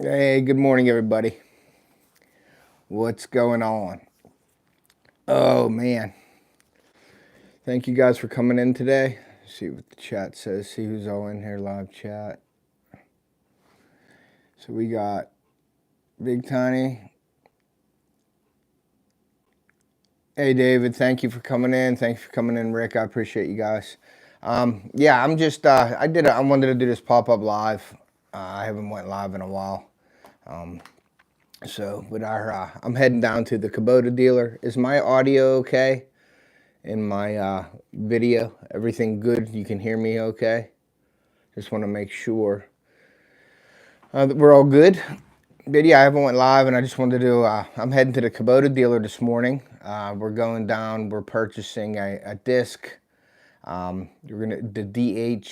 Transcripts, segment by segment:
Hey, good morning, everybody. What's going on? Oh, man. Thank you guys for coming in today. See what the chat says. See who's all in here, live chat. So we got Big Tiny. Hey, David. Thank you for coming in. Thanks for coming in, Rick. I appreciate you guys. Yeah, I'm just, I wanted to do this pop-up live. I haven't went live in a while. But I'm heading down to the Kubota dealer. Is my audio okay? In my video, everything good? You can hear me okay? Just want to make sure that we're all good. But yeah, I haven't went live, and I just wanted to do, I'm heading to the Kubota dealer this morning. We're going down, we're purchasing a disc. The DH,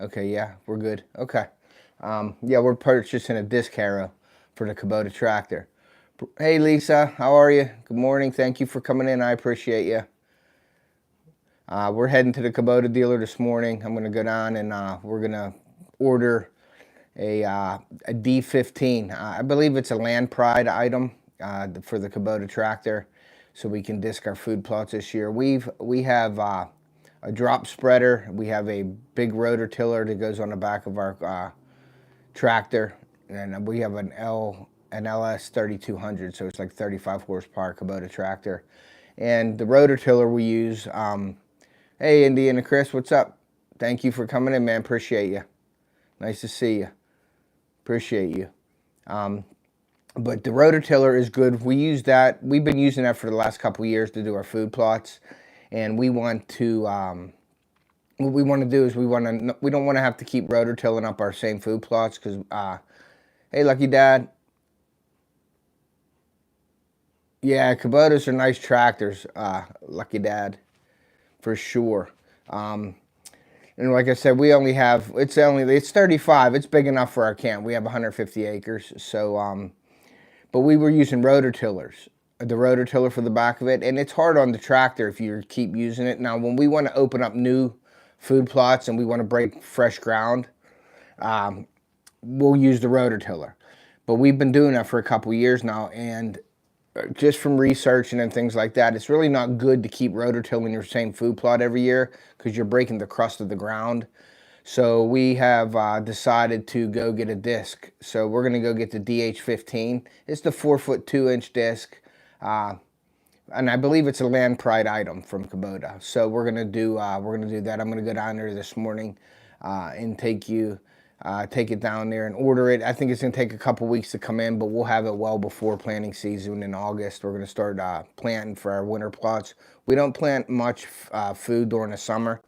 okay, yeah, we're good, okay. Yeah, we're purchasing a disc harrow for the Kubota tractor. Hey Lisa, how are you? Good morning, thank you for coming in, I appreciate you. We're heading to the Kubota dealer this morning. I'm going to go down and we're going to order a D15. I believe it's a Land Pride item for the Kubota tractor, so we can disc our food plots this year. We have a drop spreader. We have a big rotor tiller that goes on the back of our tractor, and we have an LS 3200, so it's like 35 horsepower Kubota tractor. And the rotor tiller we use. Hey, Indiana Chris, what's up? Thank you for coming in, man. Appreciate you. Nice to see you. Appreciate you. But the rototiller is good. We use that. We've been using that for the last couple of years to do our food plots, and we want to. What we want to do is we don't want to have to keep rototilling up our same food plots because. Hey, Lucky Dad. Yeah, Kubotas are nice tractors. Lucky Dad, for sure. And like I said, we only have, it's 35. It's big enough for our camp. We have 150 acres. So, but we were using rototillers, the rototiller for the back of it. And it's hard on the tractor if you keep using it. Now, when we want to open up new food plots and we want to break fresh ground, we'll use the rototiller. But we've been doing that for a couple years now. And just from researching and things like that, it's really not good to keep rototilling your same food plot every year because you're breaking the crust of the ground. So we have decided to go get a disc. So we're going to go get the DH15. It's the 4-foot 2-inch disc. And I believe it's a Land Pride item from Kubota. So we're gonna do that. I'm gonna go down there this morning and take it down there and order it. I think it's gonna take a couple weeks to come in, but we'll have it well before planting season in August. We're gonna start planting for our winter plots. We don't plant much food during the summer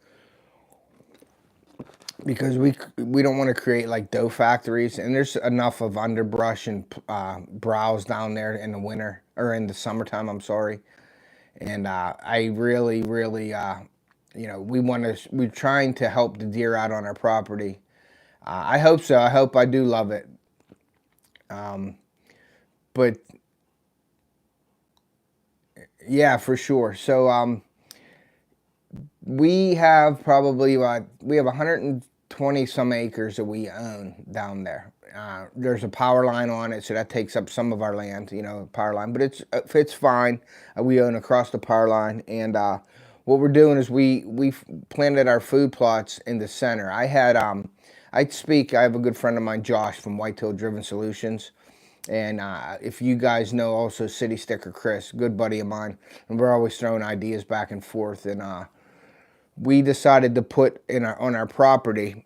because we don't want to create like dough factories, and there's enough of underbrush and browse down there in the winter or in the summertime. I'm sorry. And I really, we're trying to help the deer out on our property. I hope so. I hope I do love it. But yeah, for sure. So we have probably we have 120 some acres that we own down there. There's a power line on it, so that takes up some of our land, power line. But it's fine. We own across the power line, and what we're doing is we planted our food plots in the center. I have a good friend of mine, Josh from Whitetail Driven Solutions, and if you guys know also City Sticker Chris, good buddy of mine, and we're always throwing ideas back and forth, and we decided to put on our property.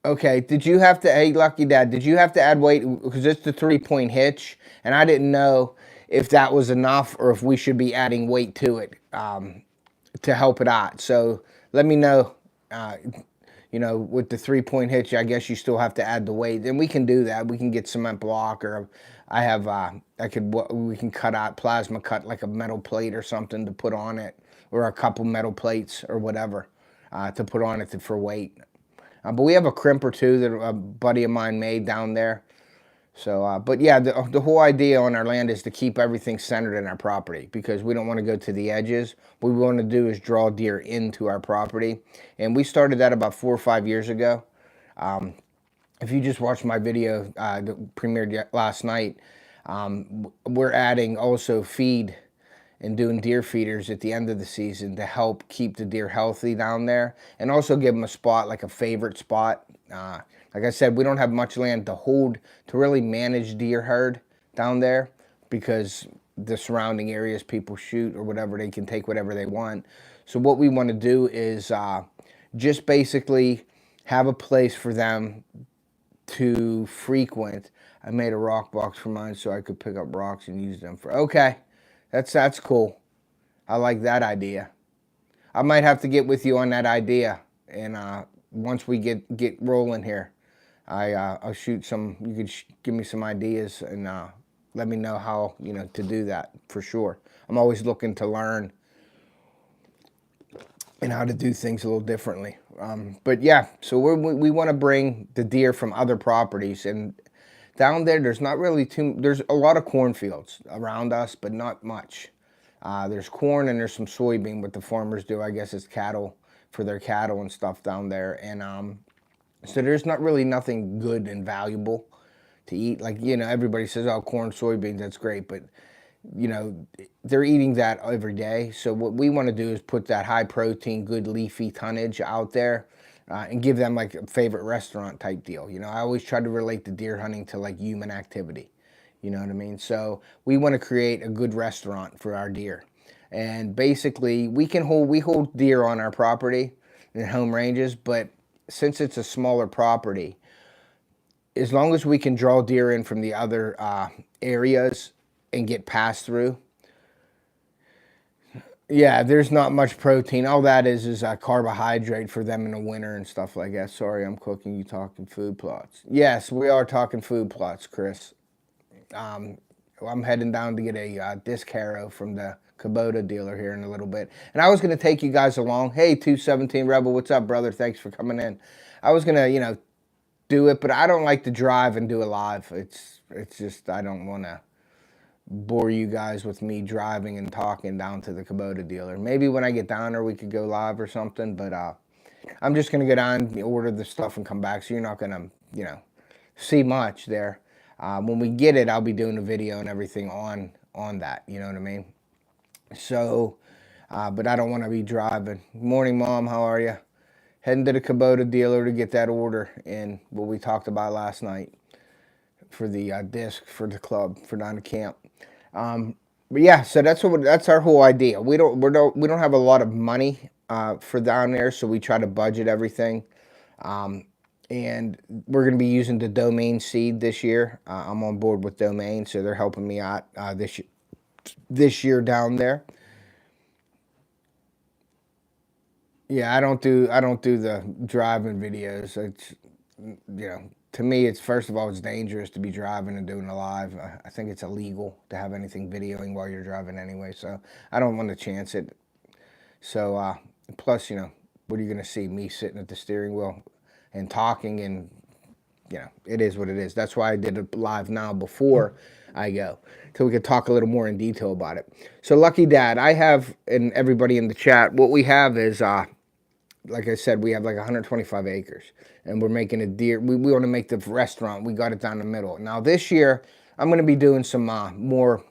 Okay, hey Lucky Dad, did you have to add weight? Because it's the 3-point hitch, and I didn't know if that was enough or if we should be adding weight to it to help it out. So let me know, with the 3-point hitch, I guess you still have to add the weight. And we can do that. We can get cement block, or we can cut out, plasma cut like a metal plate or something to put on it, or a couple metal plates or whatever to put on it for weight. But we have a crimper too that a buddy of mine made down there. So, but yeah, the whole idea on our land is to keep everything centered in our property because we don't want to go to the edges. What we want to do is draw deer into our property. And we started that about 4 or 5 years ago. if you just watched my video that premiered last night, we're adding also feed and doing deer feeders at the end of the season to help keep the deer healthy down there, and also give them a spot, like a favorite spot. Like I said, we don't have much land to really manage deer herd down there, because the surrounding areas people shoot or whatever, they can take whatever they want. So what we want to do is just basically have a place for them to frequent. I made a rock box for mine so I could pick up rocks and use them for, okay, that's cool. I like that idea. I might have to get with you on that idea, and once we get rolling here, I'll shoot some. You could give me some ideas and let me know how, to do that for sure. I'm always looking to learn and how to do things a little differently. But yeah, so we want to bring the deer from other properties, and down there, there's not really there's a lot of cornfields around us, but not much. There's corn and there's some soybean, what the farmers do. I guess it's cattle, for their cattle and stuff down there. And so there's not really nothing good and valuable to eat. Like, everybody says, oh, corn, soybeans, that's great. But, they're eating that every day. So what we want to do is put that high protein, good leafy tonnage out there. And give them like a favorite restaurant type deal. I always try to relate the deer hunting to like human activity. You know what I mean? So we want to create a good restaurant for our deer. And basically we hold deer on our property in home ranges, but since it's a smaller property, as long as we can draw deer in from the other areas and get passed through, yeah, there's not much protein. All that is a carbohydrate for them in the winter and stuff like that. Sorry, I'm cooking. You talking food plots? Yes, we are talking food plots, Chris. I'm heading down to get a disc harrow from the Kubota dealer here in a little bit. And I was going to take you guys along. Hey, 217 Rebel, what's up, brother? Thanks for coming in. I was going to, do it, but I don't like to drive and do it live. It's just, I don't want to bore you guys with me driving and talking down to the Kubota dealer. Maybe when I get down there we could go live or something, but I'm just going to go down, order the stuff, and come back, so you're not going to, see much there. When we get it, I'll be doing a video and everything on that, you know what I mean? So, but I don't want to be driving. Morning, Mom, how are you? Heading to the Kubota dealer to get that order in, what we talked about last night, for the disc for the club for down to camp. But yeah, so that's our whole idea. We don't have a lot of money for down there, so we try to budget everything. And we're going to be using the Domain seed this year. I'm on board with Domain, so they're helping me out this year down there. Yeah, I don't do the driving videos. It's, to me, it's, first of all, it's dangerous to be driving and doing a live. I think it's illegal to have anything videoing while you're driving anyway, so I don't want to chance it. So, plus, what are you going to see? Me sitting at the steering wheel and talking, and, it is what it is. That's why I did it live now before I go, so we could talk a little more in detail about it. So, Lucky Dad, I have, and everybody in the chat, what we have is, like I said, we have like 125 acres, and we're making a deer. We want to make the restaurant. We got it down the middle. Now this year, I'm going to be doing some more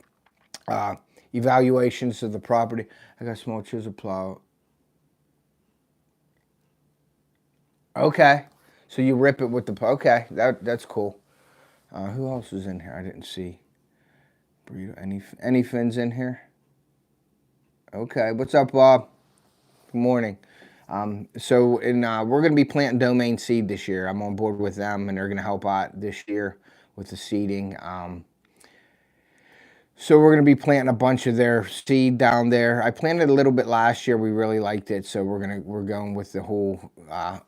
evaluations of the property. I got a small chisel plow. Okay, so you rip it with the, okay, that's cool. Who else is in here? I didn't see. Burrito. Any fins in here? Okay, what's up, Bob? Good morning. So we're going to be planting Domain seed this year. I'm on board with them, and they're going to help out this year with the seeding. So we're going to be planting a bunch of their seed down there. I planted a little bit last year. We really liked it, so we're going with the whole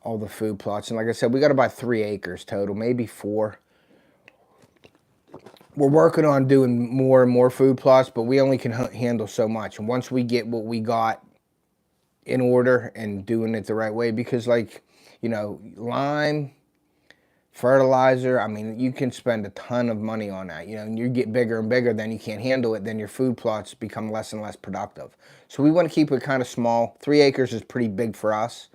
all the food plots. And like I said, we got about 3 acres total, maybe 4. We're working on doing more and more food plots, but we only can handle so much. And once we get what we got in order and doing it the right way, because like, lime, fertilizer, I mean, you can spend a ton of money on that, and you get bigger and bigger, then you can't handle it, then your food plots become less and less productive. So we want to keep it kind of small. 3 acres is pretty big for us.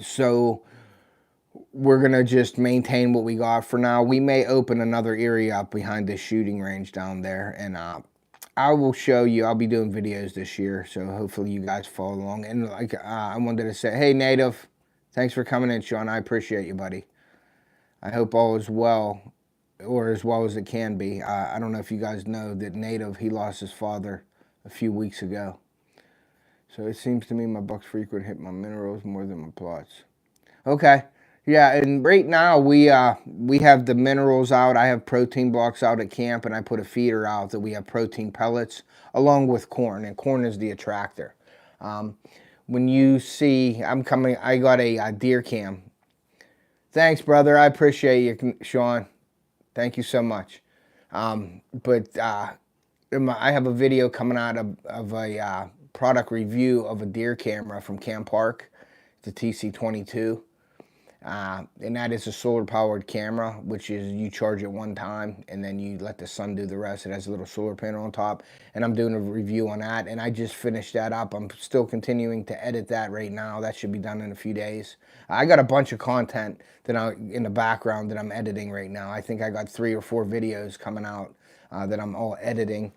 So we're going to just maintain what we got for now. We may open another area up behind this shooting range down there, and I will show you. I'll be doing videos this year, so hopefully you guys follow along. And like I wanted to say, hey, Native, thanks for coming in, Sean. I appreciate you, buddy. I hope all is well, or as well as it can be. I don't know if you guys know that Native, he lost his father a few weeks ago. So it seems to me my bucks frequent hit my minerals more than my plots. Okay. Yeah, and right now we have the minerals out. I have protein blocks out at camp, and I put a feeder out that we have protein pellets along with corn, and corn is the attractor. When you see, I got a deer cam. Thanks, brother. I appreciate you, Sean. Thank you so much. I have a video coming out of a product review of a deer camera from Camp Park. It's a TC22. And that is a solar powered camera, which is you charge it one time and then you let the sun do the rest. It has a little solar panel on top, and I'm doing a review on that, and I just finished that up. I'm still continuing to edit that right now. That should be done in a few days. I got a bunch of content that in the background that I'm editing right now. I think I got 3 or 4 videos coming out that I'm all editing.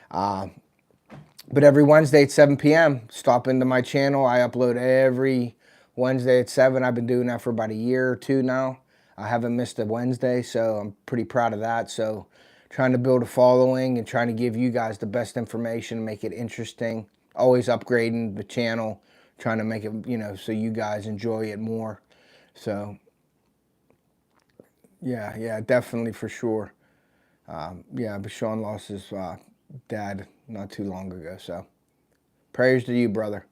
But every Wednesday at 7 p.m., stop into my channel. I upload every Wednesday at 7. I've been doing that for about a year or 2 now. I haven't missed a Wednesday, so I'm pretty proud of that. So trying to build a following and trying to give you guys the best information, make it interesting. Always upgrading the channel, trying to make it, so you guys enjoy it more. So yeah, definitely for sure. But Sean lost his dad not too long ago, so prayers to you, brother.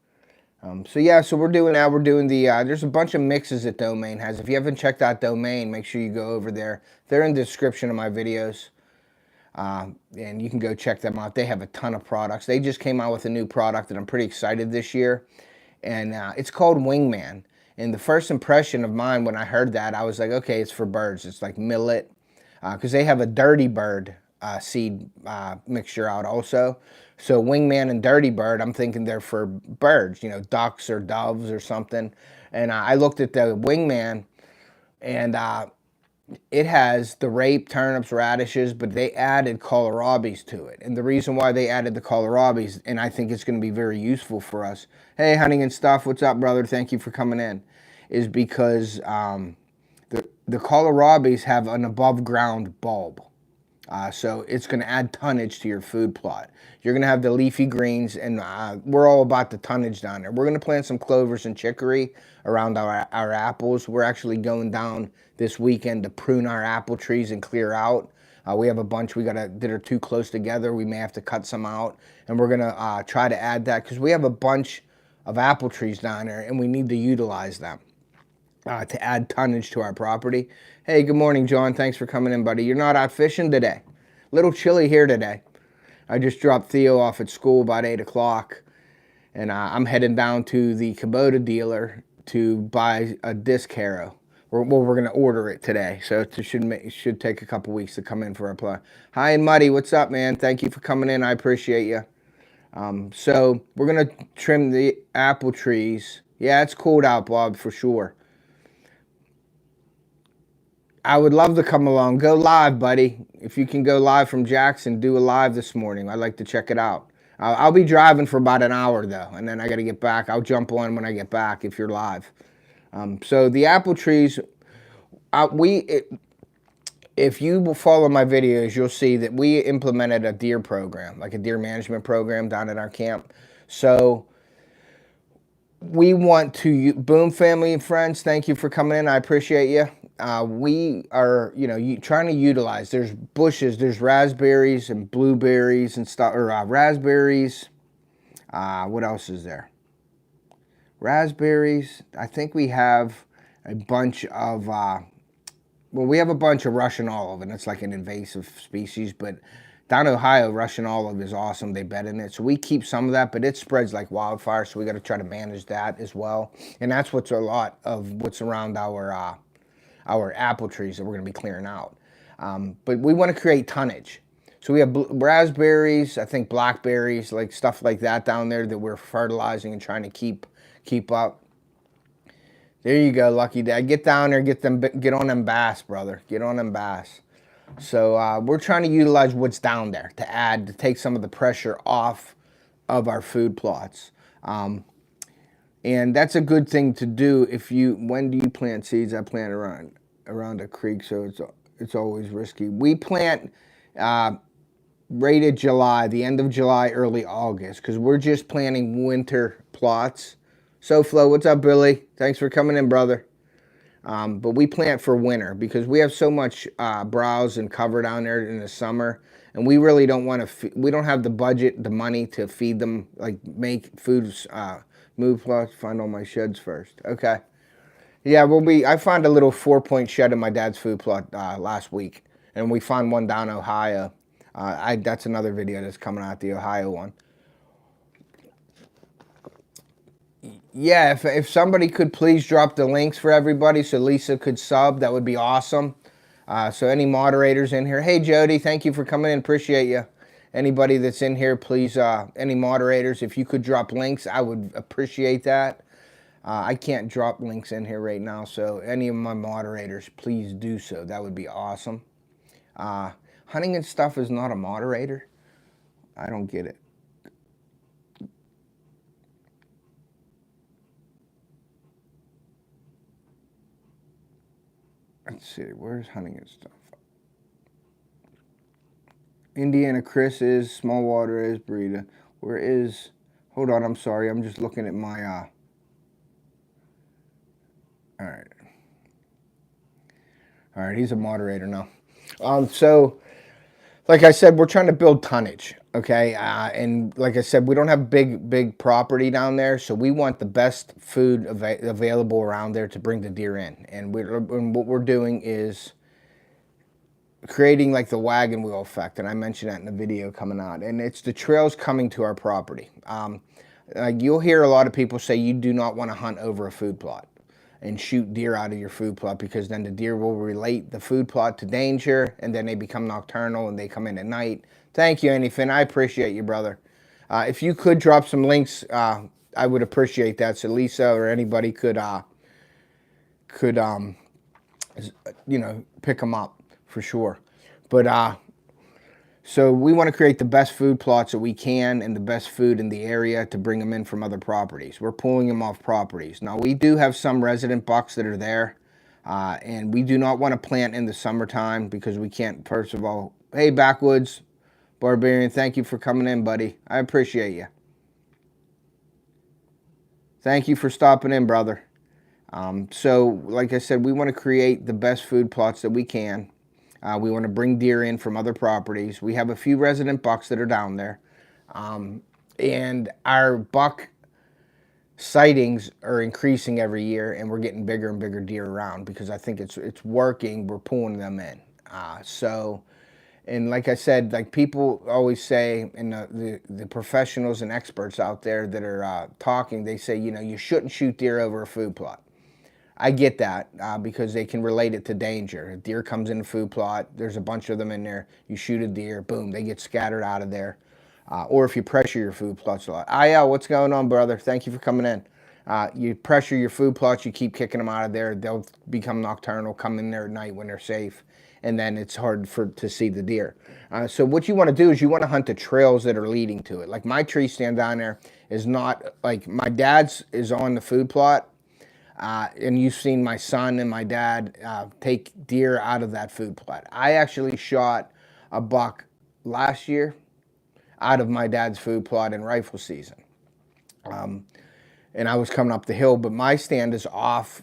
So we're doing that. We're doing there's a bunch of mixes that Domain has. If you haven't checked out Domain, make sure you go over there. They're in the description of my videos. And you can go check them out. They have a ton of products. They just came out with a new product that I'm pretty excited this year. And it's called Wingman. And the first impression of mine when I heard that, I was like, okay, it's for birds. It's like millet. Because they have a dirty bird seed mixture out also. So Wingman and Dirty Bird, I'm thinking they're for birds, ducks or doves or something. And I looked at the Wingman, and it has the rape, turnips, radishes, but they added kohlrabies to it. And the reason why they added the kohlrabies, and I think it's going to be very useful for us. Hey, Hunting and Stuff, what's up, brother? Thank you for coming in. Is because the kohlrabies have an above ground bulb. So it's going to add tonnage to your food plot. You're going to have the leafy greens, and we're all about the tonnage down there. We're going to plant some clovers and chicory around our apples. We're actually going down this weekend to prune our apple trees and clear out. We have a bunch that are too close together. We may have to cut some out, and we're going to try to add that because we have a bunch of apple trees down there, and we need to utilize them to add tonnage to our property. Hey, good morning, John. Thanks for coming in, buddy. You're not out fishing today? Little chilly here today. I just dropped Theo off at school about 8 o'clock, and I'm heading down to the Kubota dealer to buy a disc harrow. We're going to order it today, so it should take a couple weeks to come in for a play. Hi, and Muddy, what's up, man? Thank you for coming in. I appreciate you. So we're going to trim the apple trees. Yeah, it's cold out, Bob, for sure. I would love to come along. Go live, buddy. If you can go live from Jackson, do a live this morning. I'd like to check it out. I'll be driving for about an hour, though, and then I got to get back. I'll jump on when I get back if you're live. So the apple trees, if you will follow my videos, you'll see that we implemented a deer program, like a deer management program down at our camp. So we want to, Boom family and friends, thank you for coming in. I appreciate you. We are, trying to utilize, there's bushes, there's raspberries and blueberries and stuff, or raspberries. What else is there? Raspberries. I think we have a bunch of, we have a bunch of Russian olive, and it's like an invasive species, but down in Ohio, Russian olive is awesome. They bet in it. So we keep some of that, but it spreads like wildfire, so we got to try to manage that as well. And that's what's a lot of what's around our apple trees that we're going to be clearing out. But we want to create tonnage. So we have raspberries, I think blackberries, like stuff like that down there that we're fertilizing and trying to keep up. There you go, Lucky Dad. Get down there, get on them bass, brother. Get on them bass. So we're trying to utilize what's down there to take some of the pressure off of our food plots. And that's a good thing to do. When do you plant seeds? I plant around a creek, so it's always risky. We plant right at July, the end of July, early August, because we're just planting winter plots. SoFlo, what's up, Billy? Thanks for coming in, brother. But we plant for winter because we have so much browse and cover down there in the summer, and we really don't want to. We don't have the budget, the money to feed them, like make foods. Move plots. Find all my sheds first. Okay. Yeah, I found a little 4-point shed in my dad's food plot last week, and we found one down Ohio. That's another video that's coming out, the Ohio one. Yeah, if somebody could please drop the links for everybody so Lisa could sub, that would be awesome. So any moderators in here, hey Jody, thank you for coming in, appreciate you. Anybody that's in here, please, any moderators, if you could drop links, I would appreciate that. I can't drop links in here right now, so any of my moderators, please do so. That would be awesome. Hunting and Stuff is not a moderator. I don't get it. Let's see, where's Hunting and Stuff? Indiana Chris is, Smallwater is, Burrito. Where is, hold on, I'm sorry, I'm just looking at my, all right, he's a moderator now. So, like I said, we're trying to build tonnage, okay? And like I said, we don't have big property down there, so we want the best food available around there to bring the deer in. And what we're doing is creating like the wagon wheel effect, and I mentioned that in the video coming out, and it's the trails coming to our property. Like you'll hear a lot of people say you do not want to hunt over a food plot and shoot deer out of your food plot, because then the deer will relate the food plot to danger, and then they become nocturnal and they come in at night. Thank you, Anyfin. I appreciate you, brother. If you could drop some links, I would appreciate that, so Lisa or anybody could pick them up for sure. But so we want to create the best food plots that we can and the best food in the area to bring them in from other properties. We're pulling them off properties. Now we do have some resident bucks that are there, and we do not want to plant in the summertime because we can't. First of all, hey Backwoods Barbarian, thank you for coming in, buddy. I appreciate you. Thank you for stopping in, brother. So like I said, we want to create the best food plots that we can. We want to bring deer in from other properties. We have a few resident bucks that are down there. And our buck sightings are increasing every year, and we're getting bigger and bigger deer around because I think it's working. We're pulling them in. And like I said, like people always say, and the professionals and experts out there that are talking, they say, you shouldn't shoot deer over a food plot. I get that because they can relate it to danger. A deer comes in a food plot, there's a bunch of them in there, you shoot a deer, boom, they get scattered out of there. Or if you pressure your food plots a lot. IL, what's going on, brother? Thank you for coming in. You pressure your food plots, you keep kicking them out of there, they'll become nocturnal, come in there at night when they're safe, and then it's hard to see the deer. So what you want to do is you want to hunt the trails that are leading to it. Like my tree stand down there is not, like my dad's is on the food plot, and you've seen my son and my dad take deer out of that food plot. I actually shot a buck last year out of my dad's food plot in rifle season. And I was coming up the hill, but my stand is off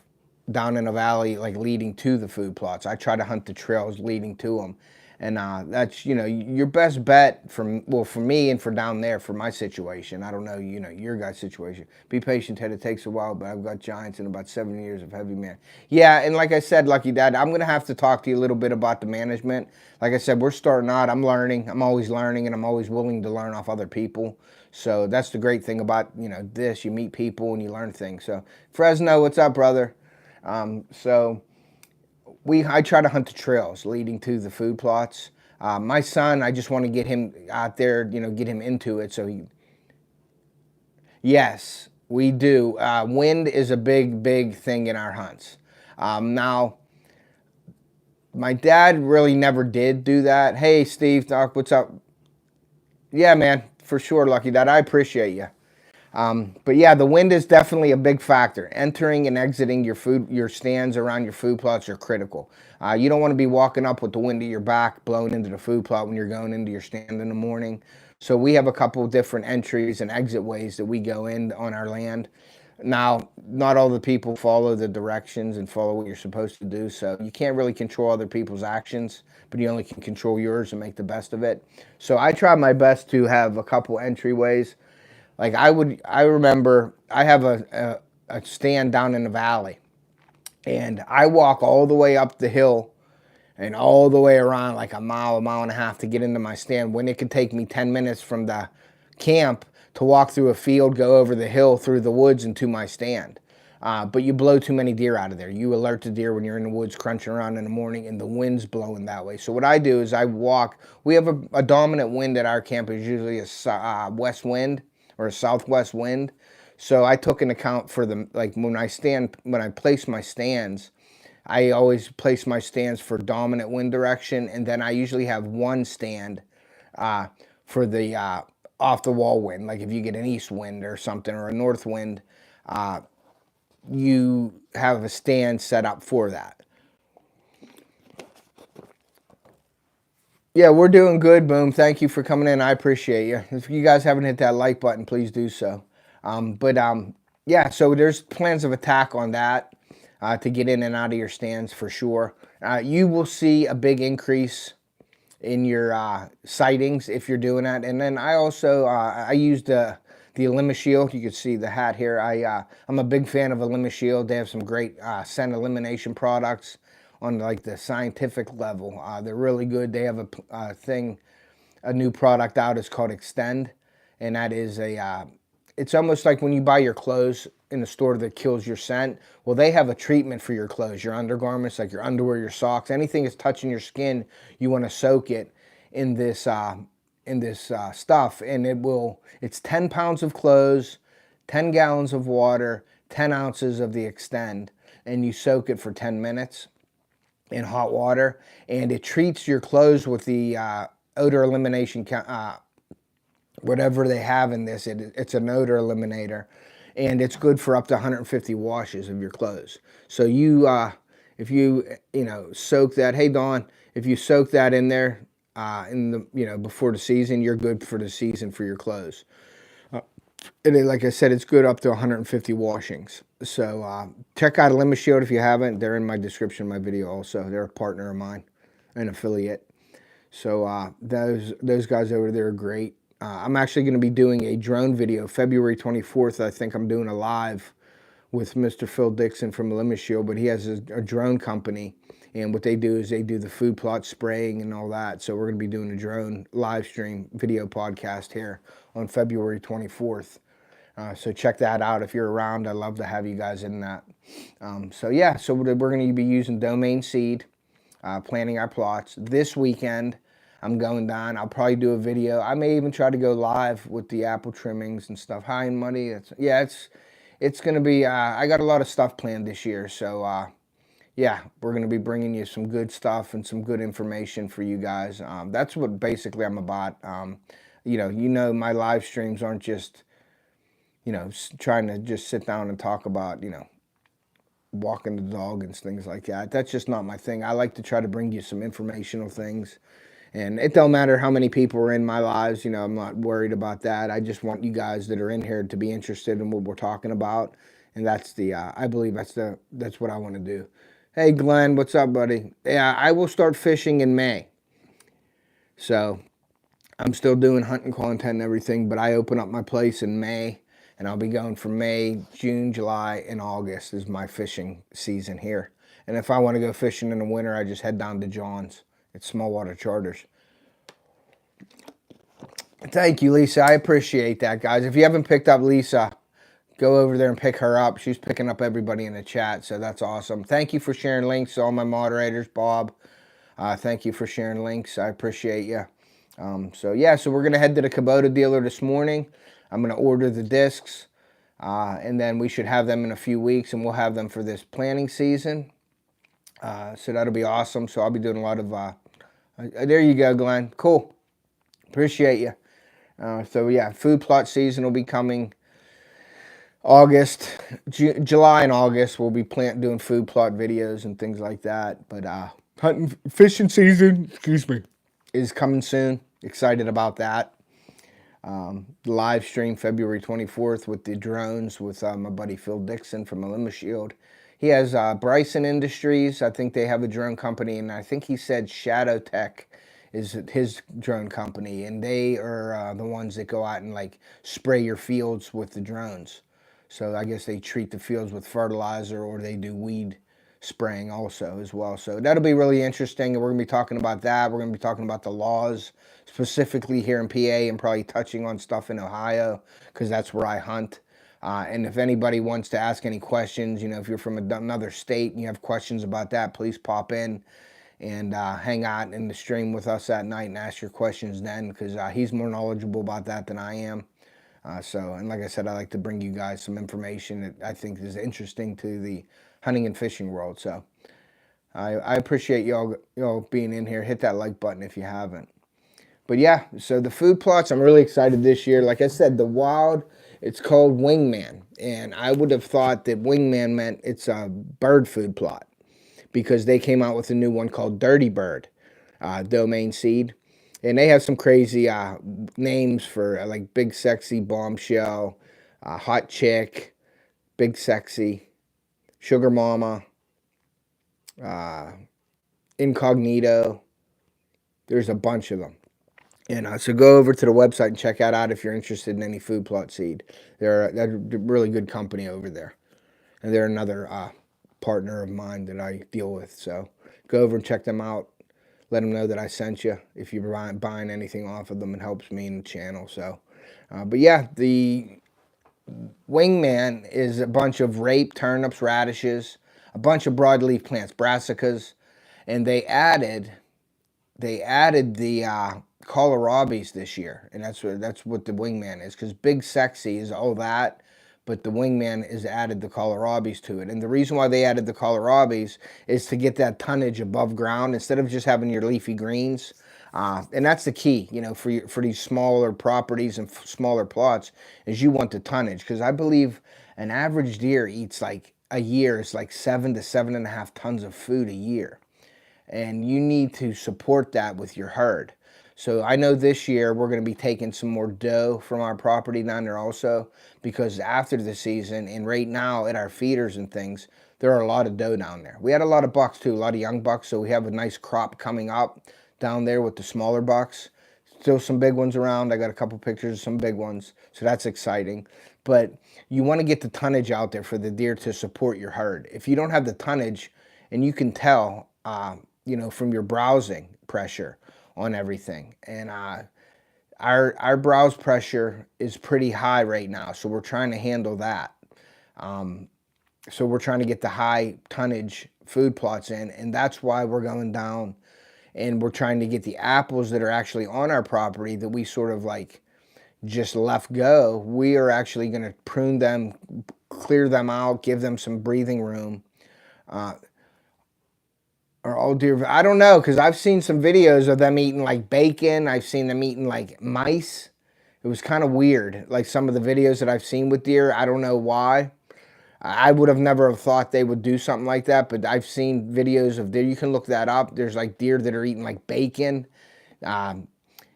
down in a valley, like leading to the food plots. I try to hunt the trails leading to them. And that's, your best bet for me and for down there, for my situation. I don't know, your guys' situation. Be patient, Ted. It takes a while, but I've got giants and about 7 years of heavy man. Yeah, and like I said, Lucky Dad, I'm going to have to talk to you a little bit about the management. Like I said, we're starting out. I'm learning. I'm always learning, and I'm always willing to learn off other people. So that's the great thing about, this. You meet people and you learn things. So Fresno, what's up, brother? I try to hunt the trails leading to the food plots. My son, I just want to get him out there, get him into it. So yes, We do. Wind is a big thing in our hunts. Now, my dad really never did do that. Hey, Steve, Doc, what's up? Yeah, man, for sure, Lucky Dad. I appreciate you. But yeah, the wind is definitely a big factor. Entering and exiting your stands around your food plots are critical. You don't want to be walking up with the wind at your back, blowing into the food plot when you're going into your stand in the morning. So we have a couple of different entries and exit ways that we go in on our land. Now, not all the people follow the directions and follow what you're supposed to do, so you can't really control other people's actions, but you only can control yours and make the best of it. So I try my best to have a couple entryways. Like I remember I have a stand down in the valley, and I walk all the way up the hill and all the way around like a mile and a half to get into my stand, when it could take me 10 minutes from the camp to walk through a field, go over the hill, through the woods, and to my stand. But you blow too many deer out of there. You alert the deer when you're in the woods crunching around in the morning and the wind's blowing that way. So what I do is I walk. We have a dominant wind at our camp. Is usually a west wind or a southwest wind. So I took an account for the, like when I place my stands, I always place my stands for dominant wind direction, and then I usually have one stand for the off the wall wind. Like if you get an east wind or something, or a north wind, you have a stand set up for that. Yeah, we're doing good, Boom. Thank you for coming in. I appreciate you. If you guys haven't hit that like button, please do so. Yeah, so there's plans of attack on that to get in and out of your stands for sure. You will see a big increase in your sightings if you're doing that. And then I also, I used the Elima Shield. You can see the hat here. I'm a big fan of Elima Shield. They have some great scent elimination products on like the scientific level. They're really good. They have a new product out. It's called Extend, and that is it's almost like when you buy your clothes in the store that kills your scent. Well, they have a treatment for your clothes, your undergarments, like your underwear, your socks, anything that's touching your skin. You want to soak it in this stuff, and it's 10 pounds of clothes, 10 gallons of water, 10 ounces of the Extend, and you soak it for 10 minutes in hot water, and it treats your clothes with the odor elimination, whatever they have in this. It's an odor eliminator, and it's good for up to 150 washes of your clothes. So if you soak that, hey Dawn, if you soak that in there before the season, you're good for the season for your clothes. And like I said, it's good up to 150 washings. So check out Elima Shield if you haven't. They're in my description of my video also. They're a partner of mine, an affiliate. So those guys over there are great. I'm actually going to be doing a drone video February 24th. I think I'm doing a live with Mr. Phil Dixon from Elima Shield, but he has a drone company, and what they do is they do the food plot spraying and all that. So we're going to be doing a drone live stream video podcast here on February 24th. So check that out if you're around. I'd love to have you guys in that. So we're going to be using domain seed, planting our plots this weekend. I'm going down. I'll probably do a video. I may even try to go live with the apple trimmings and stuff. High and muddy. It's going to be, I got a lot of stuff planned this year. So, we're going to be bringing you some good stuff and some good information for you guys. That's what basically I'm about. My live streams aren't just, trying to just sit down and talk about, walking the dog and things like that. That's just not my thing. I like to try to bring you some informational things. And it don't matter how many people are in my lives, I'm not worried about that. I just want you guys that are in here to be interested in what we're talking about. And that's I believe that's what I want to do. Hey, Glenn, what's up, buddy? Yeah, I will start fishing in May. So I'm still doing hunting content and everything, but I open up my place in May, and I'll be going from May, June, July, and August is my fishing season here. And if I want to go fishing in the winter, I just head down to John's. It's small water charters. Thank you, Lisa. I appreciate that, guys. If you haven't picked up Lisa, go over there and pick her up. She's picking up everybody in the chat, so that's awesome. Thank you for sharing links to all my moderators. Bob, thank you for sharing links. I appreciate you. So we're going to head to the Kubota dealer this morning. I'm going to order the discs. And then we should have them in a few weeks, and we'll have them for this planting season. So that'll be awesome. So I'll be doing a lot of, there you go, Glenn. Cool. Appreciate you. So yeah, food plot season will be coming August, July and August. We'll be doing food plot videos and things like that. But hunting, fishing season, excuse me, is coming soon. Excited about that. Live stream February 24th with the drones with my buddy Phil Dixon from Alima Shield. He has Bryson Industries. I think they have a drone company, and I think he said Shadow Tech is his drone company, and they are the ones that go out and like spray your fields with the drones. So I guess they treat the fields with fertilizer, or they do weed spraying also as well. So that'll be really interesting, and we're going to be talking about that. We're going to be talking about the laws specifically here in PA, and probably touching on stuff in Ohio, because that's where I hunt. And if anybody wants to ask any questions, you know, if you're from another state and you have questions about that, please pop in and hang out in the stream with us at night and ask your questions then, because he's more knowledgeable about that than I am. And like I said, I like to bring you guys some information that I think is interesting to the hunting and fishing world. So I appreciate y'all being in here. Hit that like button if you haven't. But yeah, so the food plots, I'm really excited this year. Like I said, the wild, it's called Wingman. And I would have thought that Wingman meant it's a bird food plot, because they came out with a new one called Dirty Bird, domain seed. And they have some crazy names for like Big Sexy, Bombshell, Hot Chick, Big Sexy, Sugar Mama, Incognito. There's a bunch of them. And so go over to the website and check that out if you're interested in any food plot seed. They're a really good company over there. And they're another partner of mine that I deal with. So go over and check them out. Let them know that I sent you. If you're buying anything off of them, it helps me in the channel. So, but yeah, the Wingman is a bunch of rape, turnips, radishes, a bunch of broadleaf plants, brassicas, and they added the kohlrabies this year, and that's what the Wingman is, because Big Sexy is all that, but the Wingman is added the kohlrabies to it. And the reason why they added the kohlrabies is to get that tonnage above ground instead of just having your leafy greens. And that's the key, you know, for these smaller properties and smaller plots, is you want the tonnage, because I believe an average deer eats like a year is like 7 to 7.5 tons of food a year. And you need to support that with your herd. So I know this year we're going to be taking some more doe from our property down there also, because after the season, and right now at our feeders and things, there are a lot of doe down there. We had a lot of bucks too, a lot of young bucks, so we have a nice crop coming up down there with the smaller bucks. Still some big ones around. I got a couple pictures of some big ones, so that's exciting. But you want to get the tonnage out there for the deer to support your herd. If you don't have the tonnage, and you can tell, you know, from your browsing pressure on everything. And our browse pressure is pretty high right now, so we're trying to handle that. So we're trying to get the high tonnage food plots in, and that's why we're going down, and we're trying to get the apples that are actually on our property that we sort of like just left go. We are actually going to prune them, clear them out, give them some breathing room. Or all deer, I don't know, because I've seen some videos of them eating like bacon. I've seen them eating like mice. It was kind of weird, like some of the videos that I've seen with deer. I don't know why. I would have never have thought they would do something like that, but I've seen videos of deer. You can look that up. There's like deer that are eating like bacon and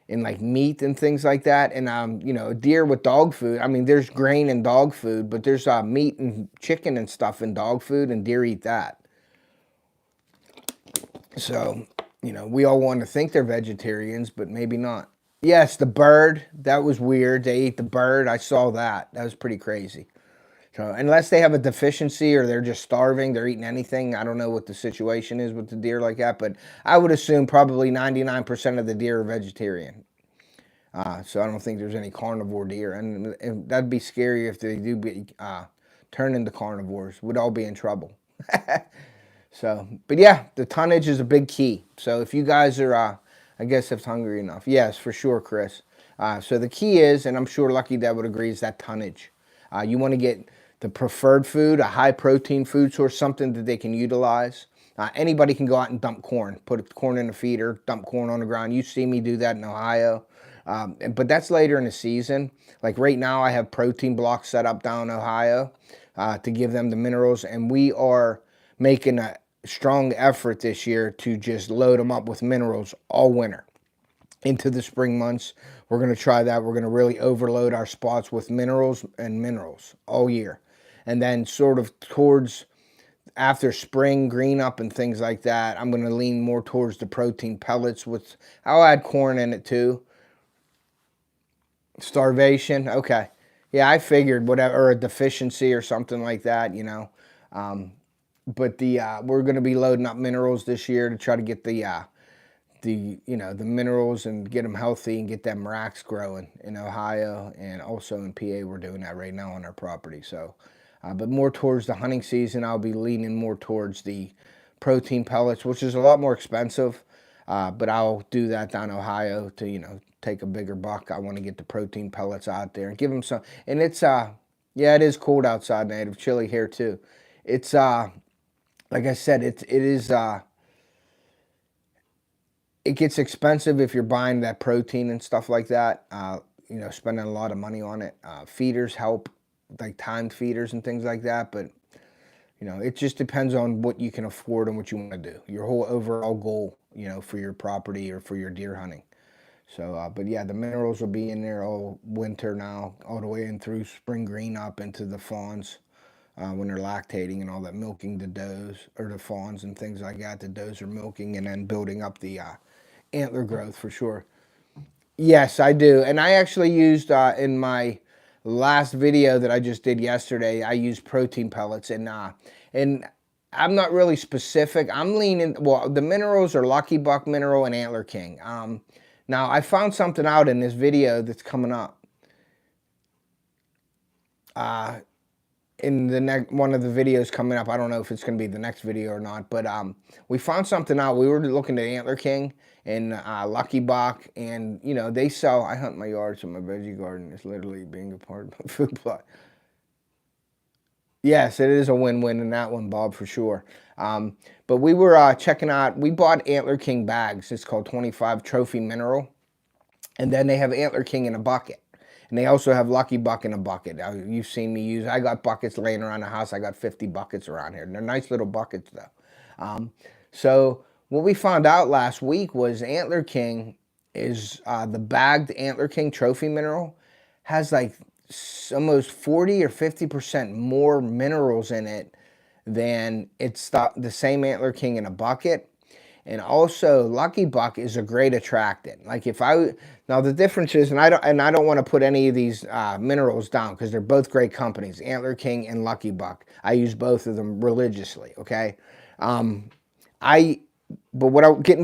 like meat and things like that. And, you know, deer with dog food. I mean, there's grain in dog food, but there's meat and chicken and stuff in dog food, and deer eat that. So, you know, we all want to think they're vegetarians, but maybe not. Yes, the bird, that was weird. They ate the bird. I saw that. That was pretty crazy. So, unless they have a deficiency or they're just starving, they're eating anything. I don't know what the situation is with the deer like that, but I would assume probably 99% of the deer are vegetarian. So I don't think there's any carnivore deer, and that'd be scary if they do turn into carnivores. We'd all be in trouble. So, but yeah, the tonnage is a big key. So if you guys are, I guess if hungry enough, yes, for sure, Chris. So the key is, and I'm sure Lucky Dad would agree, is that tonnage. You want to get the preferred food, a high protein food source, something that they can utilize. Anybody can go out and dump corn, put corn in a feeder, dump corn on the ground. You see me do that in Ohio. But that's later in the season. Like right now, I have protein blocks set up down in Ohio to give them the minerals. And we are making a strong effort this year to just load them up with minerals all winter into the spring months. We're going to try that. We're going to really overload our spots with minerals all year. And then sort of towards after spring green up and things like that, I'm going to lean more towards the protein pellets. I'll add corn in it too. Starvation, okay. Yeah, I figured whatever, or a deficiency or something like that, you know. But we're going to be loading up minerals this year to try to get the minerals and get them healthy and get them racks growing in Ohio, and also in PA. We're doing that right now on our property. So, but more towards the hunting season, I'll be leaning more towards the protein pellets, which is a lot more expensive. But I'll do that down in Ohio to, take a bigger buck. I want to get the protein pellets out there and give them some. And it's, yeah, it is cold outside, native chilly here too. It's, like I said, it gets expensive if you're buying that protein and stuff like that, spending a lot of money on it. Feeders help, like timed feeders and things like that, but it just depends on what you can afford and what you want to do. Your whole overall goal, for your property or for your deer hunting. So, but yeah, the minerals will be in there all winter now, all the way in through spring green up into the fawns. When they're lactating and all that, milking the does or the fawns and things like that. The does are milking and then building up the antler growth for sure. Yes, I do. And I actually used in my last video that I just did yesterday, I used protein pellets, and I'm not really specific. I'm leaning, well, the minerals are Lucky Buck mineral and Antler King. Now I found something out in this video that's coming up. In the next one of the videos coming up, I don't know if it's going to be the next video or not, but we found something out. We were looking at Antler King and Lucky Buck, and they sell. I hunt my yard, so my veggie garden is literally being a part of my food plot. Yes, it is a win-win in that one, Bob, for sure. But we were checking out. We bought Antler King bags. It's called 25 Trophy Mineral, and then they have Antler King in a bucket. And they also have Lucky Buck in a bucket. You've seen me use. I got buckets laying around the house. I got 50 buckets around here. They're nice little buckets, though. So what we found out last week was Antler King is the bagged Antler King Trophy Mineral has like almost 40 or 50% more minerals in it than it's the same Antler King in a bucket. And also, Lucky Buck is a great attractant. Like now the difference is, and I don't want to put any of these minerals down because they're both great companies, Antler King and Lucky Buck. I use both of them religiously. Okay, getting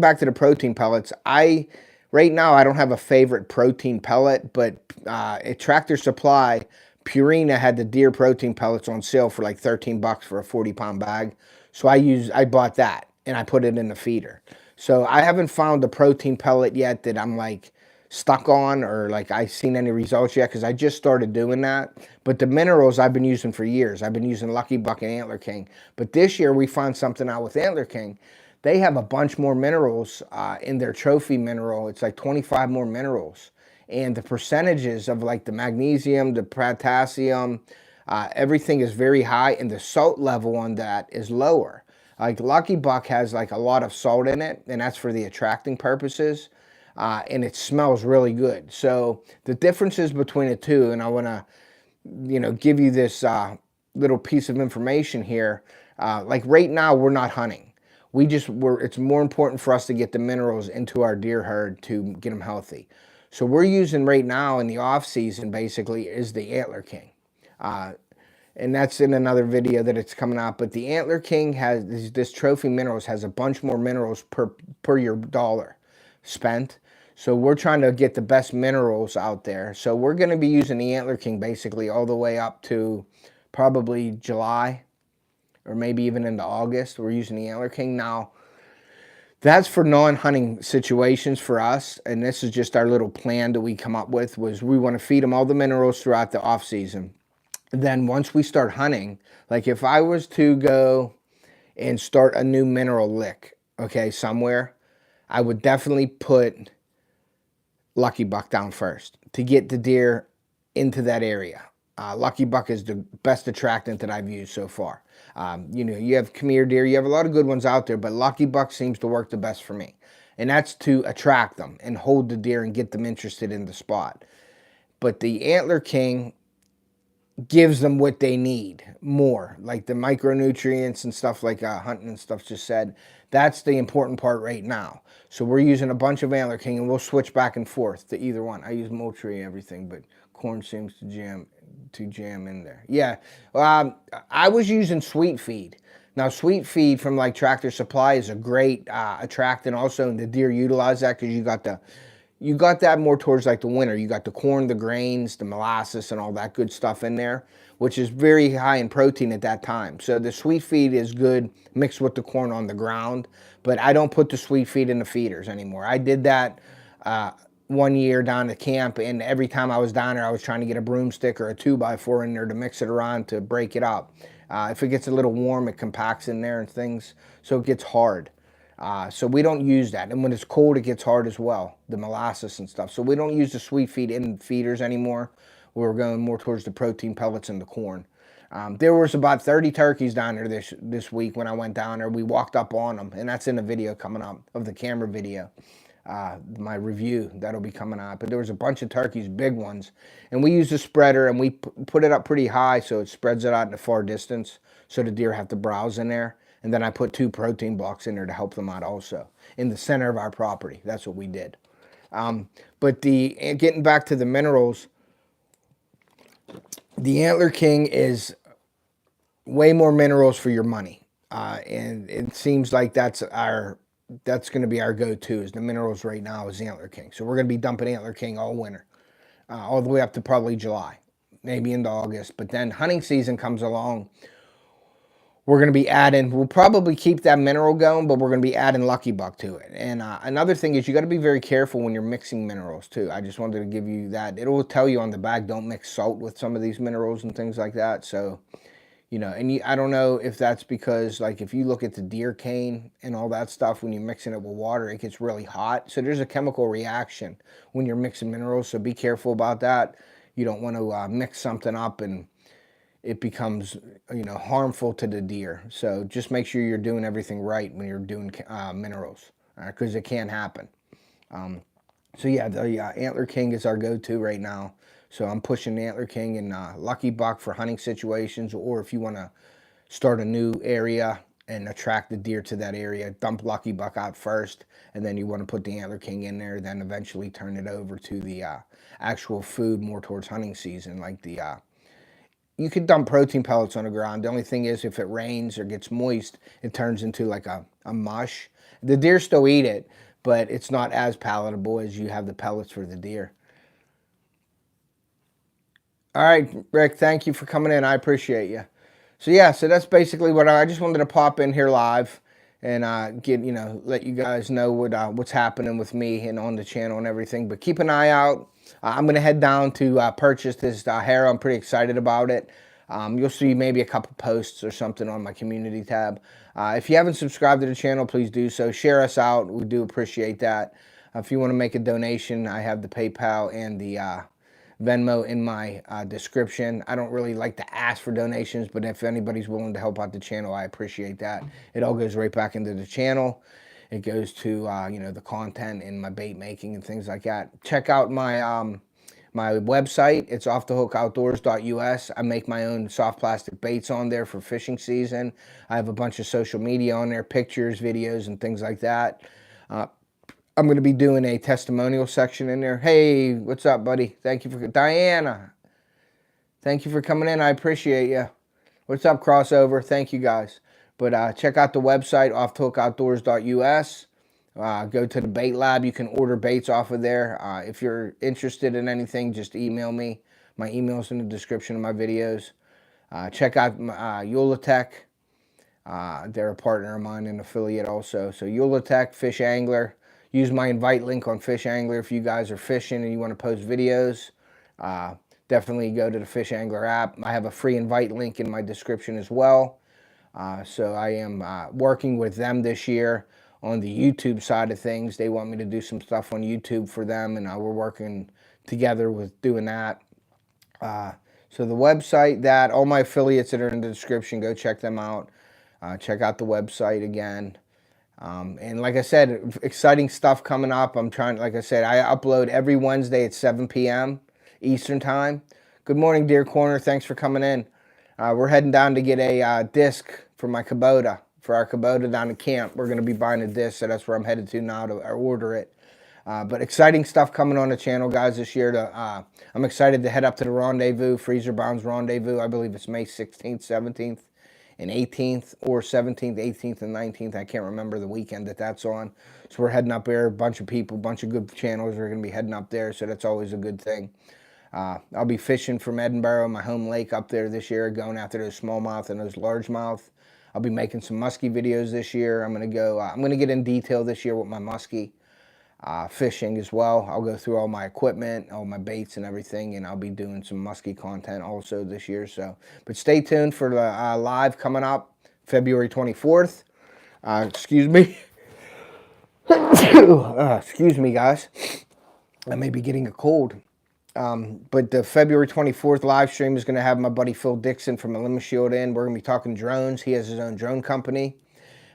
back to the protein pellets, right now I don't have a favorite protein pellet, but at Tractor Supply, Purina had the deer protein pellets on sale for like $13 for a 40-pound bag. So I bought that. And I put it in the feeder. So I haven't found a protein pellet yet that I'm like stuck on or like I've seen any results yet because I just started doing that. But the minerals I've been using for years. I've been using Lucky Buck and Antler King. But this year we found something out with Antler King. They have a bunch more minerals in their trophy mineral. It's like 25 more minerals. And the percentages of like the magnesium, the potassium, everything is very high. And the salt level on that is lower. Like Lucky Buck has like a lot of salt in it, and that's for the attracting purposes, and it smells really good. So the differences between the two, and I want to, give you this little piece of information here. Like right now, we're not hunting. It's more important for us to get the minerals into our deer herd to get them healthy. So we're using right now in the off season basically is the Antler King. And that's in another video that it's coming out. But the Antler King has this trophy minerals has a bunch more minerals per your dollar spent. So we're trying to get the best minerals out there. So we're going to be using the Antler King basically all the way up to probably July or maybe even into August. We're using the Antler King now. That's for non-hunting situations for us. And this is just our little plan that we come up with was we want to feed them all the minerals throughout the off season. then once we start hunting, like if I was to go and start a new mineral lick, okay, somewhere, I would definitely put Lucky Buck down first to get the deer into that area. Lucky Buck is the best attractant that I've used so far. You know, you have Khmer deer, you have a lot of good ones out there, but Lucky Buck seems to work the best for me. And that's to attract them and hold the deer and get them interested in the spot. But the Antler King gives them what they need more, like the micronutrients and stuff like hunting and stuff just said. That's the important part right now. So we're using a bunch of Antler King, and we'll switch back and forth to either one. I use Moultrie and everything, but corn seems to jam in there. Yeah, I was using Sweet Feed. Now, Sweet Feed from like Tractor Supply is a great attractant also, and the deer utilize that because you got that more towards like the winter. You got the corn, the grains, the molasses, and all that good stuff in there, which is very high in protein at that time. So the Sweet Feed is good mixed with the corn on the ground, but I don't put the Sweet Feed in the feeders anymore. I did that one year down at camp, and every time I was down there, I was trying to get a broomstick or a 2x4 in there to mix it around to break it up. If it gets a little warm, it compacts in there and things, so it gets hard. So we don't use that. And when it's cold, it gets hard as well, the molasses and stuff. So we don't use the Sweet Feed in feeders anymore. We're going more towards the protein pellets and the corn. There was about 30 turkeys down there this week when I went down there. We walked up on them, and that's in the video coming up of the camera video. My review that'll be coming out, but there was a bunch of turkeys, big ones, and we used a spreader and we put it up pretty high so it spreads it out in the far distance so the deer have to browse in there. And then I put 2 protein blocks in there to help them out also in the center of our property. That's what we did. But getting back to the minerals, the Antler King is way more minerals for your money, and it seems like that's going to be our go-to is the minerals right now is Antler King. So we're going to be dumping Antler King all winter, all the way up to probably July, maybe into August. But then hunting season comes along. We're going to be adding, we'll probably keep that mineral going, but we're going to be adding Lucky Buck to it. And another thing is you got to be very careful when you're mixing minerals too. I just wanted to give you that. It will tell you on the back, don't mix salt with some of these minerals and things like that. So, you know, and I don't know if that's because, like, if you look at the deer cane and all that stuff, when you're mixing it with water, it gets really hot. So there's a chemical reaction when you're mixing minerals. So be careful about that. You don't want to mix something up and it becomes, you know, harmful to the deer. So just make sure you're doing everything right when you're doing minerals, because it can happen. So yeah, the Antler King is our go-to right now. So I'm pushing the Antler King and Lucky Buck for hunting situations, or if you want to start a new area and attract the deer to that area, dump Lucky Buck out first, and then you want to put the Antler King in there, then eventually turn it over to the actual food more towards hunting season, like the you could dump protein pellets on the ground. The only thing is if it rains or gets moist, it turns into like a mush. The deer still eat it, but it's not as palatable as you have the pellets for the deer. All right, Rick, thank you for coming in. I appreciate you. So yeah, so that's basically what I just wanted to pop in here live and get, you know, let you guys know what's happening with me and on the channel and everything. But keep an eye out. I'm going to head down to purchase this harrow. I'm pretty excited about it. You'll see maybe a couple posts or something on my community tab. If you haven't subscribed to the channel, please do so. Share us out. We do appreciate that. If you want to make a donation, I have the PayPal and the Venmo in my description. I don't really like to ask for donations, but if anybody's willing to help out the channel, I appreciate that. It all goes right back into the channel. It goes to you know, the content and my bait making and things like that. Check out my my website. It's offthehookoutdoors.us. I make my own soft plastic baits on there for fishing season. I have a bunch of social media on there, pictures, videos, and things like that. I'm going to be doing a testimonial section in there. Hey, what's up, buddy? Thank you for Diana. Thank you for coming in. I appreciate you. What's up, Crossover? Thank you, guys. But check out the website, offthehookoutdoors.us. Go to the bait lab. You can order baits off of there. If you're interested in anything, just email me. My email's in the description of my videos. Check out Yuletech. They're a partner of mine, an affiliate also. So Yuletech, FishAngler. Use my invite link on FishAngler if you guys are fishing and you want to post videos. definitely go to the FishAngler app. I have a free invite link in my description as well. So I am working with them this year on the YouTube side of things. They want me to do some stuff on YouTube for them, and we're working together with doing that. So the website, that all my affiliates that are in the description, go check them out. Check out the website again. And like I said, exciting stuff coming up. I'm trying, like I said, I upload every Wednesday at 7 p.m. Eastern time. Good morning, Deer Corner. Thanks for coming in. We're heading down to get a disc for my Kubota, for our Kubota down at camp. We're going to be buying a disc, so that's where I'm headed to now to order it. But exciting stuff coming on the channel, guys, this year. I'm excited to head up to the Rendezvous, Freezer Bounds Rendezvous. I believe it's May 16th, 17th, and 18th, or 17th, 18th, and 19th. I can't remember the weekend that's on. So we're heading up there. A bunch of people, a bunch of good channels are going to be heading up there, so that's always a good thing. I'll be fishing from Edinburgh, my home lake up there this year, going after those smallmouth and those largemouth. I'll be making some muskie videos this year. I'm going to get in detail this year with my muskie. Fishing as well. I'll go through all my equipment, all my baits and everything, and I'll be doing some musky content also this year. So, but stay tuned for the live coming up February 24th. Excuse me. Excuse me, guys. I may be getting a cold. But the February 24th live stream is going to have my buddy Phil Dixon from Limit Shield in. We're going to be talking drones. He has his own drone company.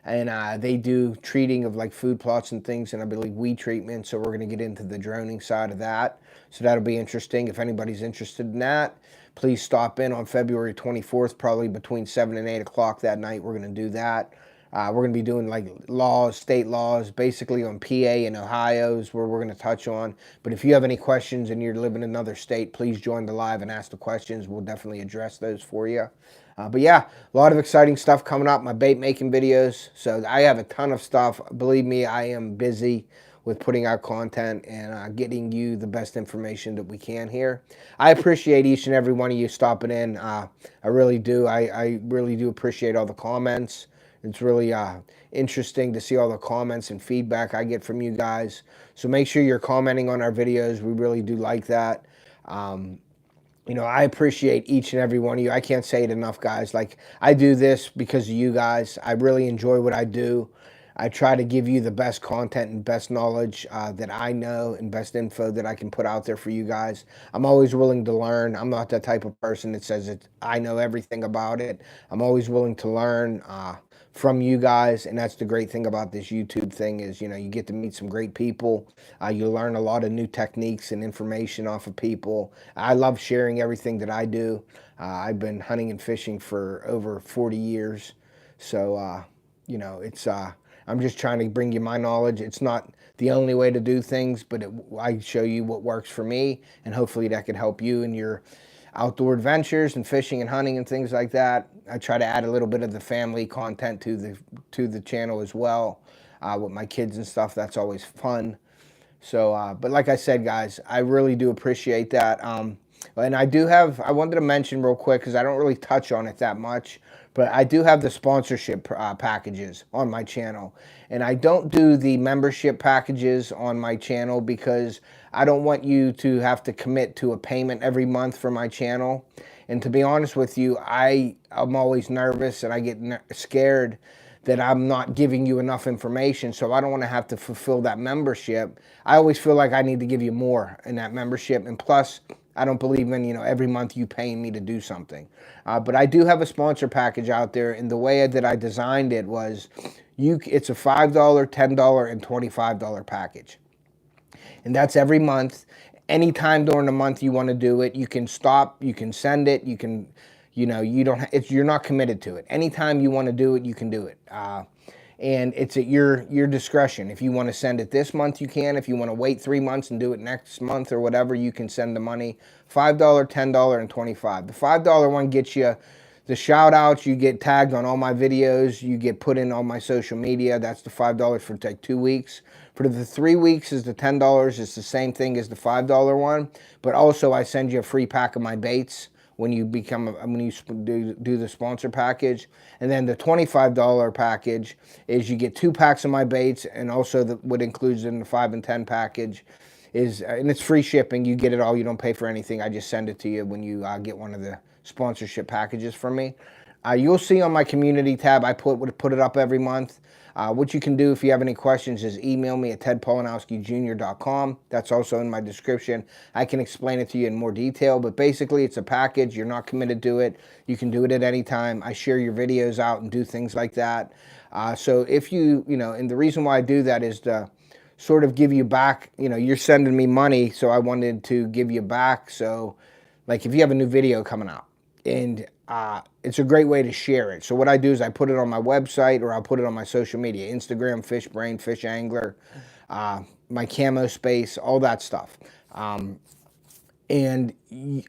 And they do treating of like food plots and things, and I believe weed treatment. So we're going to get into the droning side of that. So that'll be interesting. If anybody's interested in that, please stop in on February 24th, probably between 7 and 8 o'clock that night. We're going to do that. We're going to be doing like laws, state laws, basically on PA and Ohio is where we're going to touch on. But if you have any questions and you're living in another state, please join the live and ask the questions. We'll definitely address those for you. But yeah, a lot of exciting stuff coming up, my bait making videos. So I have a ton of stuff. Believe me, I am busy with putting out content and getting you the best information that we can here. I appreciate each and every one of you stopping in. I really do. I really do appreciate all the comments. It's really interesting to see all the comments and feedback I get from you guys. So make sure you're commenting on our videos. We really do like that. You know, I appreciate each and every one of you. I can't say it enough, guys. Like, I do this because of you guys. I really enjoy what I do. I try to give you the best content and best knowledge that I know and best info that I can put out there for you guys. I'm always willing to learn. I'm not that type of person that says that I know everything about it. I'm always willing to learn from you guys, and that's the great thing about this YouTube thing is, you know, you get to meet some great people. You learn a lot of new techniques and information off of people. I love sharing everything that I do. I've been hunting and fishing for over 40 years. So, you know, it's I'm just trying to bring you my knowledge. It's not the only way to do things, but I show you what works for me, and hopefully that could help you in your outdoor adventures and fishing and hunting and things like that. I try to add a little bit of the family content to the channel as well with my kids and stuff. That's always fun. So, but like I said, guys, I really do appreciate that. And I wanted to mention real quick, because I don't really touch on it that much, but I do have the sponsorship packages on my channel. And I don't do the membership packages on my channel because I don't want you to have to commit to a payment every month for my channel. And to be honest with you, I'm always nervous and I get scared that I'm not giving you enough information, so I don't want to have to fulfill that membership. I always feel like I need to give you more in that membership, and plus, I don't believe in, you know, every month you paying me to do something. But I do have a sponsor package out there, and the way that I designed it was, it's a $5, $10, and $25 package. And that's every month. Anytime during the month you want to do it, you can stop, you can send it, you can, you know, you're not committed to it. Anytime you want to do it, you can do it. And it's at your discretion. If you want to send it this month, you can. If you want to wait 3 months and do it next month or whatever, you can send the money. $5, $10, and $25. The $5 one gets you the shout outs. You get tagged on all my videos. You get put in all my social media. That's the $5 for like 2 weeks. For the 3 weeks is the $10. It's the same thing as the $5 one. But also I send you a free pack of my baits when you do the sponsor package. And then the $25 package is you get 2 packs of my baits, and also what includes in the 5 and 10 package is, and it's free shipping. You get it all. You don't pay for anything. I just send it to you when you get one of the sponsorship packages from me. You'll see on my community tab, I put it up every month. What you can do if you have any questions is email me at tedpolanowskijr.com. That's also in my description. I can explain it to you in more detail, but basically it's a package. You're not committed to it. You can do it at any time. I share your videos out and do things like that. So if and the reason why I do that is to sort of give you back. You're sending me money, so I wanted to give you back. So like if you have a new video coming out, and it's a great way to share it. So what I do is I put it on my website, or I'll put it on my social media, Instagram, FishBrain, FishAngler, my camo space, all that stuff. And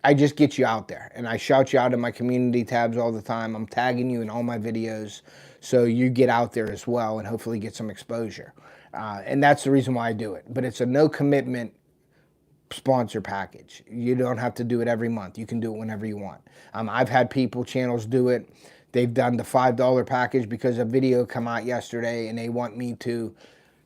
I just get you out there, and I shout you out in my community tabs all the time. I'm tagging you in all my videos, so you get out there as well and hopefully get some exposure. And that's the reason why I do it. But it's a no commitment sponsor package. You don't have to do it every month. You can do it whenever you want. I've had channels do it. They've done the $5 package because a video come out yesterday and they want me to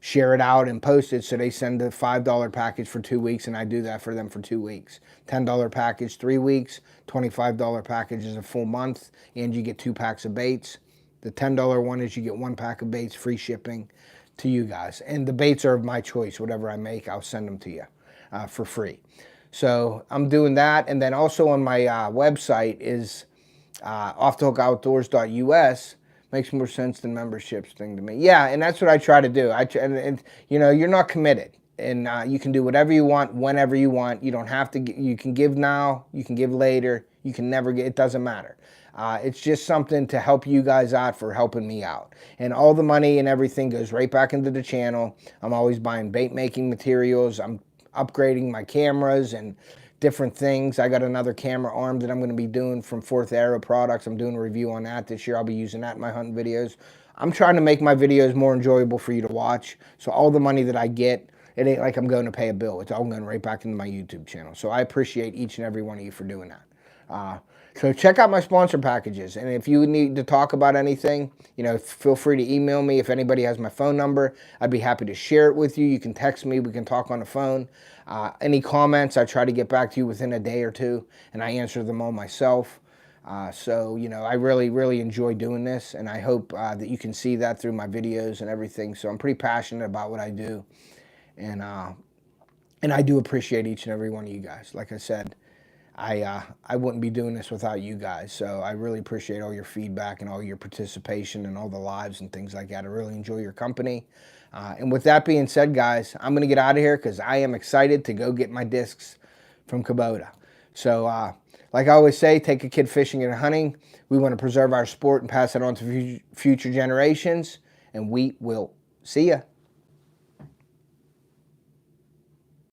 share it out and post it, so they send the $5 package for 2 weeks, and I do that for them for 2 weeks. $10 package, 3 weeks. $25 package is a full month, and you get 2 packs of baits. The $10 one is you get 1 pack of baits, free shipping to you guys. And the baits are of my choice. Whatever I make, I'll send them to you for free. So I'm doing that. And then also on my website is offthehookoutdoors.us. Makes more sense than memberships thing to me. Yeah, and that's what I try to do. You're not committed, and you can do whatever you want, whenever you want. You don't have to. You can give now. You can give later. You can never get. It doesn't matter. It's just something to help you guys out for helping me out. And all the money and everything goes right back into the channel. I'm always buying bait making materials. I'm upgrading my cameras and different things. I got another camera arm that I'm going to be doing from Fourth Arrow Products. I'm doing a review on that this year. I'll be using that in my hunting videos. I'm trying to make my videos more enjoyable for you to watch. So all the money that I get, it ain't like I'm going to pay a bill. It's all going right back into my YouTube channel. So I appreciate each and every one of you for doing that. So check out my sponsor packages. And if you need to talk about anything, feel free to email me. If anybody has my phone number, I'd be happy to share it with you. You can text me. We can talk on the phone. Any comments, I try to get back to you within a day or two, and I answer them all myself. So I really, really enjoy doing this, and I hope that you can see that through my videos and everything. So I'm pretty passionate about what I do, and I do appreciate each and every one of you guys. Like I said, I wouldn't be doing this without you guys. So I really appreciate all your feedback and all your participation and all the lives and things like that. I really enjoy your company. And with that being said, guys, I'm going to get out of here because I am excited to go get my discs from Kubota. So like I always say, take a kid fishing and hunting. We want to preserve our sport and pass it on to future generations. And we will see ya.